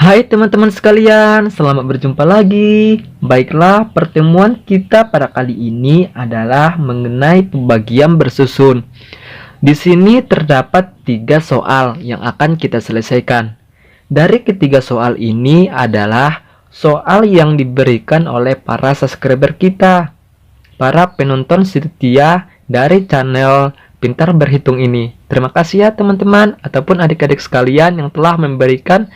Hai teman-teman sekalian, selamat berjumpa lagi. Baiklah, pertemuan kita pada kali ini adalah mengenai pembagian bersusun. Di sini terdapat 3 soal yang akan kita selesaikan. Dari ketiga soal ini adalah soal yang diberikan oleh para subscriber kita, para penonton setia dari channel Pintar Berhitung ini. Terima kasih ya teman-teman ataupun adik-adik sekalian yang telah memberikan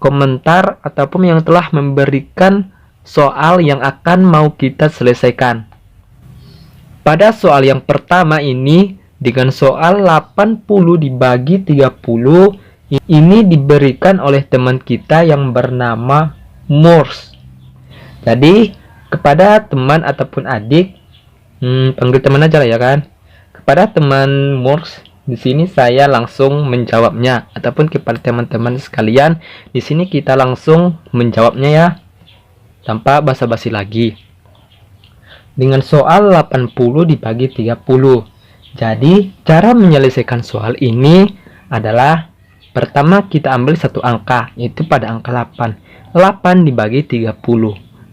komentar ataupun yang telah memberikan soal yang akan mau kita selesaikan. Pada soal yang pertama ini dengan soal 80 dibagi 30 ini diberikan oleh teman kita yang bernama Morse. Jadi kepada teman ataupun adik, panggil teman aja lah ya kan. Kepada teman Morse, di sini saya langsung menjawabnya ataupun kepada teman-teman sekalian, di sini kita langsung menjawabnya ya, tanpa basa-basi lagi. Dengan soal 80 dibagi 30. Jadi, cara menyelesaikan soal ini adalah pertama kita ambil satu angka, yaitu pada angka 8. 8 dibagi 30.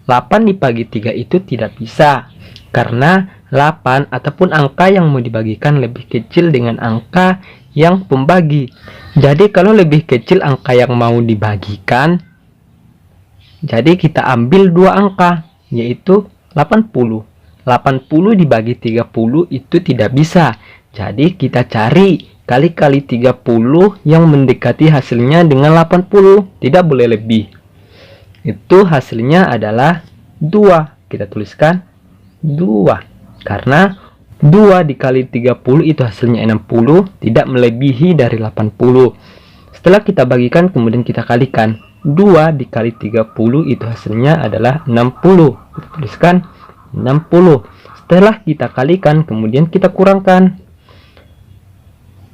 8 dibagi 3 itu tidak bisa, karena 8 ataupun angka yang mau dibagikan lebih kecil dengan angka yang pembagi. Jadi kalau lebih kecil angka yang mau dibagikan, jadi kita ambil dua angka, yaitu 80. 80 dibagi 30 itu tidak bisa. Jadi kita cari kali-kali 30 yang mendekati hasilnya dengan 80, tidak boleh lebih. Itu hasilnya adalah 2. Kita tuliskan 2. Karena 2 dikali 30 itu hasilnya 60, tidak melebihi dari 80. Setelah kita bagikan kemudian kita kalikan, 2 dikali 30 itu hasilnya adalah 60. Kita tuliskan 60. Setelah kita kalikan kemudian kita kurangkan,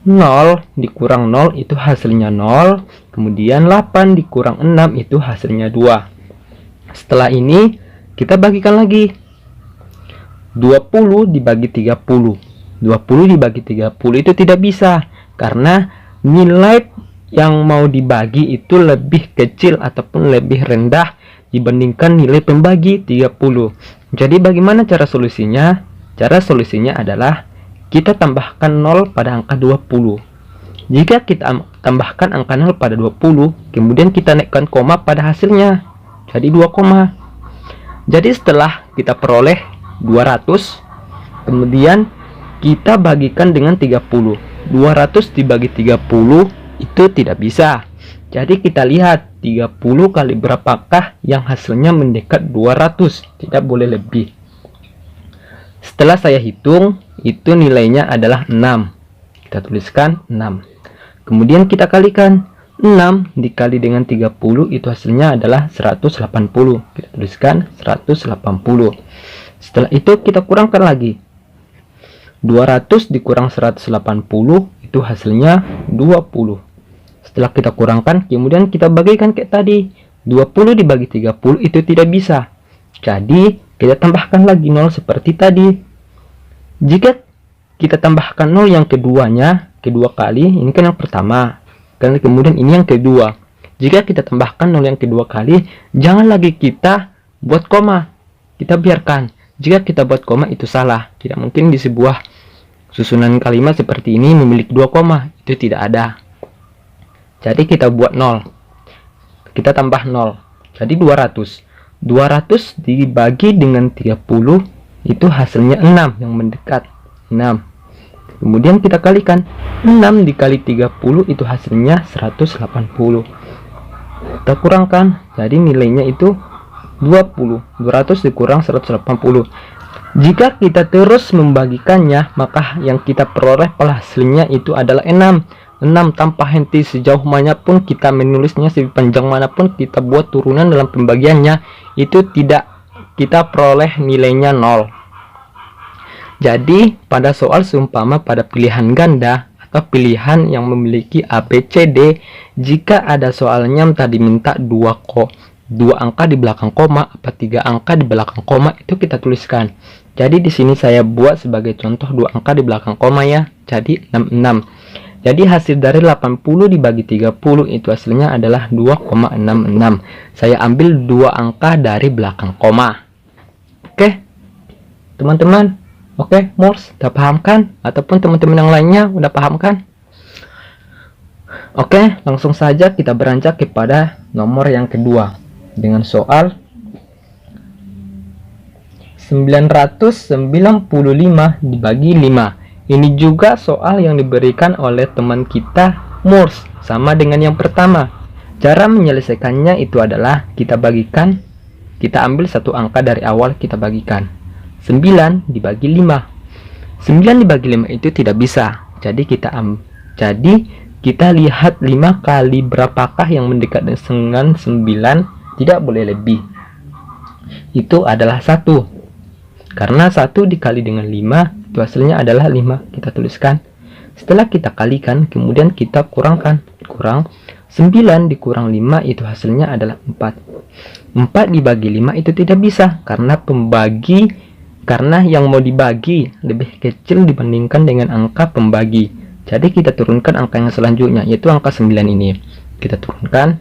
0 dikurang 0 itu hasilnya 0. Kemudian 8 dikurang 6 itu hasilnya 2. Setelah ini kita bagikan lagi, 20 dibagi 30. 20 dibagi 30 itu tidak bisa, karena nilai yang mau dibagi itu lebih kecil ataupun lebih rendah dibandingkan nilai pembagi 30. Jadi bagaimana cara solusinya? Cara solusinya adalah kita tambahkan 0 pada angka 20. Jika kita tambahkan angka 0 pada 20, kemudian kita naikkan koma pada hasilnya, jadi 2 koma. Jadi setelah kita peroleh 200, kemudian kita bagikan dengan 30. 200 dibagi 30 itu tidak bisa. Jadi kita lihat 30 kali berapakah yang hasilnya mendekat 200, tidak boleh lebih. Setelah saya hitung, itu nilainya adalah 6. Kita tuliskan 6. Kemudian kita kalikan, 6 dikali dengan 30 itu hasilnya adalah 180. Kita tuliskan 180. Setelah itu kita kurangkan lagi, 200 dikurang 180 itu hasilnya 20. Setelah kita kurangkan kemudian kita bagikan kayak tadi, 20 dibagi 30 itu tidak bisa. Jadi kita tambahkan lagi 0 seperti tadi. Jika kita tambahkan 0 yang keduanya, kedua kali, ini kan yang pertama, dan kemudian ini yang kedua. Jika kita tambahkan 0 yang kedua kali, jangan lagi kita buat koma, kita biarkan. Jika kita buat koma itu salah. Tidak mungkin di sebuah susunan kalimat seperti ini memiliki 2 koma, itu tidak ada. Jadi kita buat 0, kita tambah 0, jadi 200. 200 dibagi dengan 30 itu hasilnya 6 yang mendekat, 6. Kemudian kita kalikan, 6 dikali 30 itu hasilnya 180. Kita kurangkan, jadi nilainya itu 20. 200 dikurang 180. Jika kita terus membagikannya, maka yang kita peroleh hasilnya itu adalah 6. 6 tanpa henti, sejauh manapun kita menulisnya, sepanjang manapun kita buat turunan dalam pembagiannya, itu tidak kita peroleh nilainya 0. Jadi pada soal seumpama pada pilihan ganda atau pilihan yang memiliki ABCD, jika ada soalnya tadi minta 2 angka di belakang koma, 3 angka di belakang koma, itu kita tuliskan. Jadi di sini saya buat sebagai contoh 2 angka di belakang koma ya. Jadi 66. Jadi hasil dari 80 dibagi 30 itu hasilnya adalah 2,66. Saya ambil dua angka dari belakang koma. Oke, teman-teman. Oke, Moors, udah paham kan? Ataupun teman-teman yang lainnya udah paham kan? Oke, langsung saja kita beranjak kepada nomor yang kedua dengan soal 995 dibagi 5. Ini juga soal yang diberikan oleh teman kita Moors, sama dengan yang pertama. Cara menyelesaikannya itu adalah kita ambil satu angka dari awal, kita bagikan. 9 dibagi 5. 9 dibagi 5 itu tidak bisa. Jadi kita lihat 5 kali berapakah yang mendekat dengan 9, tidak boleh lebih. Itu adalah 1. Karena 1 dikali dengan 5 itu hasilnya adalah 5. Kita tuliskan. Setelah kita kalikan, kemudian kita kurangkan. 9 dikurang 5 itu hasilnya adalah 4. 4 dibagi 5 itu tidak bisa karena yang mau dibagi lebih kecil dibandingkan dengan angka pembagi. Jadi kita turunkan angka yang selanjutnya, yaitu angka 9 ini. Kita turunkan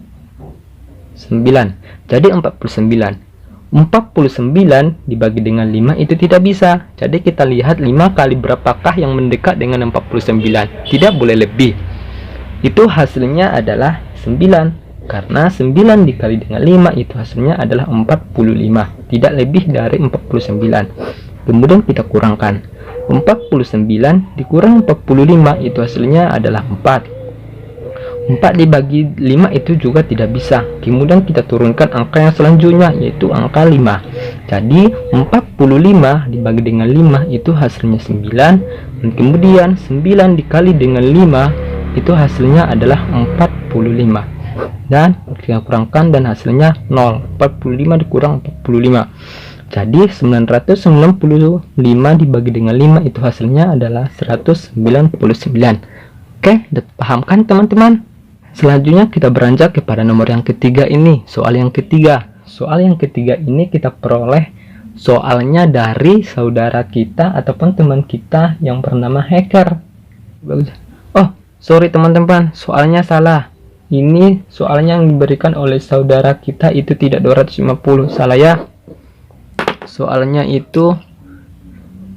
9. Jadi 49. 49 dibagi dengan 5 itu tidak bisa. Jadi kita lihat 5 kali berapakah yang mendekat dengan 49. Tidak boleh lebih. Itu hasilnya adalah 9. Karena 9 dikali dengan 5 itu hasilnya adalah 45. Tidak lebih dari 49. Kemudian kita kurangkan. 49 dikurang 45 itu hasilnya adalah 4. 4 dibagi 5 itu juga tidak bisa. Kemudian kita turunkan angka yang selanjutnya, yaitu angka 5. Jadi 45 dibagi dengan 5 itu hasilnya 9. Dan kemudian 9 dikali dengan 5 itu hasilnya adalah 45. Dan kita kurangkan dan hasilnya 0. 45 dikurang 45. Jadi 995 dibagi dengan 5 itu hasilnya adalah 199. Oke, udah paham kan teman-teman? Selanjutnya kita beranjak kepada nomor yang ketiga ini, soal yang ketiga. Soal yang ketiga ini kita peroleh soalnya dari saudara kita ataupun teman kita yang bernama Hacker. Oh, sorry teman-teman, soalnya salah. Ini soalnya yang diberikan oleh saudara kita itu tidak 250, salah ya. Soalnya itu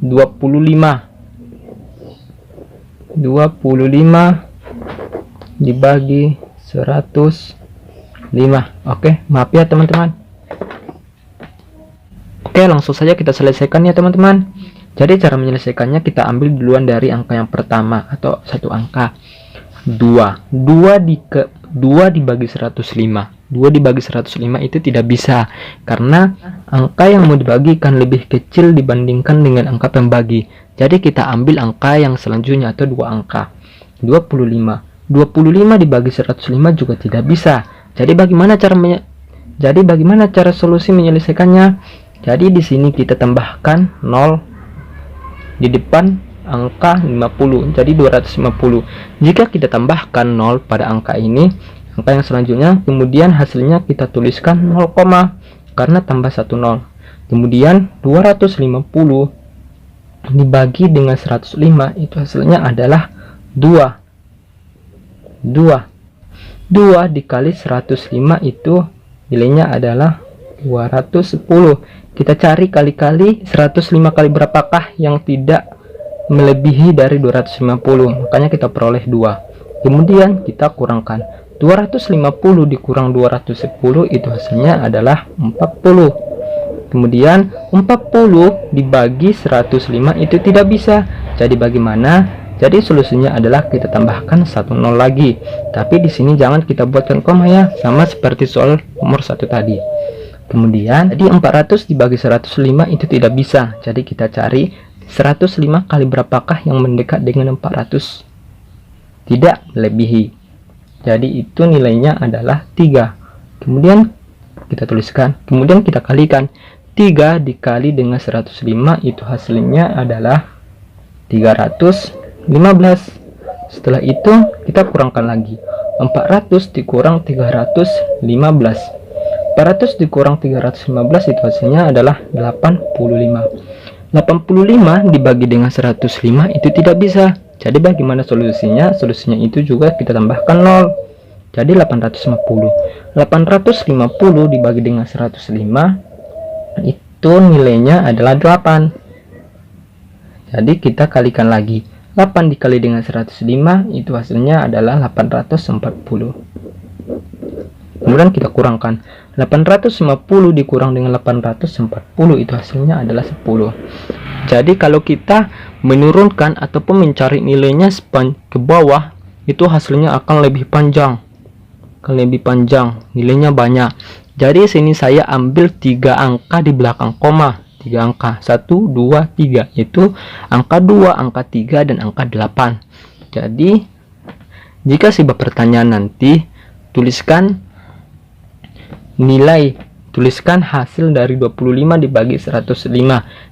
25 dibagi 105. Oke, maaf ya teman-teman. Oke, langsung saja kita selesaikan ya teman-teman. Jadi cara menyelesaikannya kita ambil duluan dari angka yang pertama atau satu angka 2 dibagi 105. 2 dibagi 105 itu tidak bisa karena angka yang mau dibagikan lebih kecil dibandingkan dengan angka pembagi. Jadi kita ambil angka yang selanjutnya atau dua angka 25 dibagi 105 juga tidak bisa. Jadi bagaimana cara solusi menyelesaikannya? Jadi di sini kita tambahkan 0 di depan angka 50, jadi 250. Jika kita tambahkan 0 pada angka ini, angka yang selanjutnya, kemudian hasilnya kita tuliskan 0, karena tambah 1 0. Kemudian 250 dibagi dengan 105 itu hasilnya adalah 2 dikali 105 itu nilainya adalah 210. Kita cari kali-kali 105 kali berapakah yang tidak melebihi dari 250, makanya kita peroleh 2. Kemudian kita kurangkan 250 dikurang 210 itu hasilnya adalah 40. Kemudian 40 dibagi 105 itu tidak bisa. Jadi bagaimana? Jadi solusinya adalah kita tambahkan 1 0 lagi. Tapi di sini jangan kita buatkan koma ya, sama seperti soal nomor 1 tadi. Kemudian jadi 400 dibagi 105 itu tidak bisa. Jadi kita cari 105 kali berapakah yang mendekat dengan 400. Tidak melebihi. Jadi itu nilainya adalah 3. Kemudian kita tuliskan, kemudian kita kalikan. 3 dikali dengan 105 itu hasilnya adalah 315. Setelah itu kita kurangkan lagi. 400 dikurang 315. 400 dikurang 315 itu hasilnya adalah 85. 85 dibagi dengan 105 itu tidak bisa. Jadi bagaimana solusinya? Solusinya itu juga kita tambahkan 0. Jadi 850. 850 dibagi dengan 105 itu nilainya adalah 8. Jadi kita kalikan lagi. 8 dikali dengan 105 itu hasilnya adalah 840. Kemudian kita kurangkan. 850 dikurang dengan 840 itu hasilnya adalah 10. Jadi kalau kita menurunkan ataupun mencari nilainya ke bawah, itu hasilnya akan lebih panjang. Nilainya banyak. Jadi sini saya ambil 3 angka di belakang koma. 3 angka, 1, 2, 3, itu angka 2, angka 3, dan angka 8. Jadi jika sebuah pertanyaan nanti, tuliskan hasil dari 25 dibagi 105.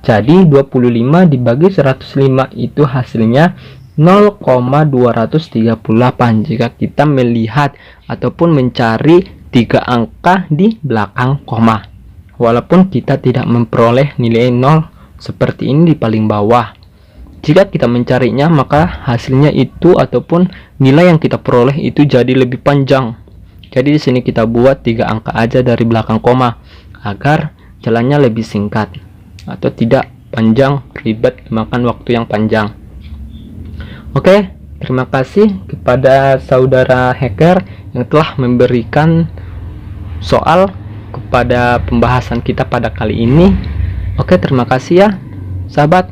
Jadi 25 dibagi 105 itu hasilnya 0,238 jika kita melihat ataupun mencari 3 angka di belakang koma. Walaupun kita tidak memperoleh nilai 0 seperti ini di paling bawah. Jika kita mencarinya, maka hasilnya itu ataupun nilai yang kita peroleh itu jadi lebih panjang. Jadi di sini kita buat 3 angka aja dari belakang koma agar jalannya lebih singkat atau tidak panjang, ribet, memakan waktu yang panjang. Oke, terima kasih kepada saudara hacker yang telah memberikan soal kepada pembahasan kita pada kali ini. Oke, terima kasih ya sahabat.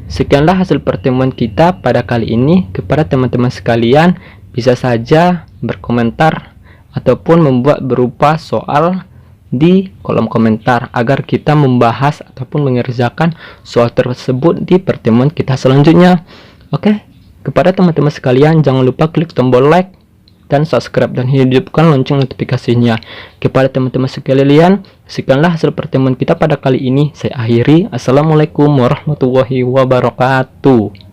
Sekianlah hasil pertemuan kita pada kali ini. Kepada teman-teman sekalian, bisa saja berkomentar ataupun membuat berupa soal di kolom komentar agar kita membahas ataupun mengerjakan soal tersebut di pertemuan kita selanjutnya. Oke, kepada teman-teman sekalian, jangan lupa klik tombol like dan subscribe dan hidupkan lonceng notifikasinya. Kepada teman-teman sekalian, sekianlah hasil pertemuan kita pada kali ini. Saya akhiri. Assalamualaikum warahmatullahi wabarakatuh.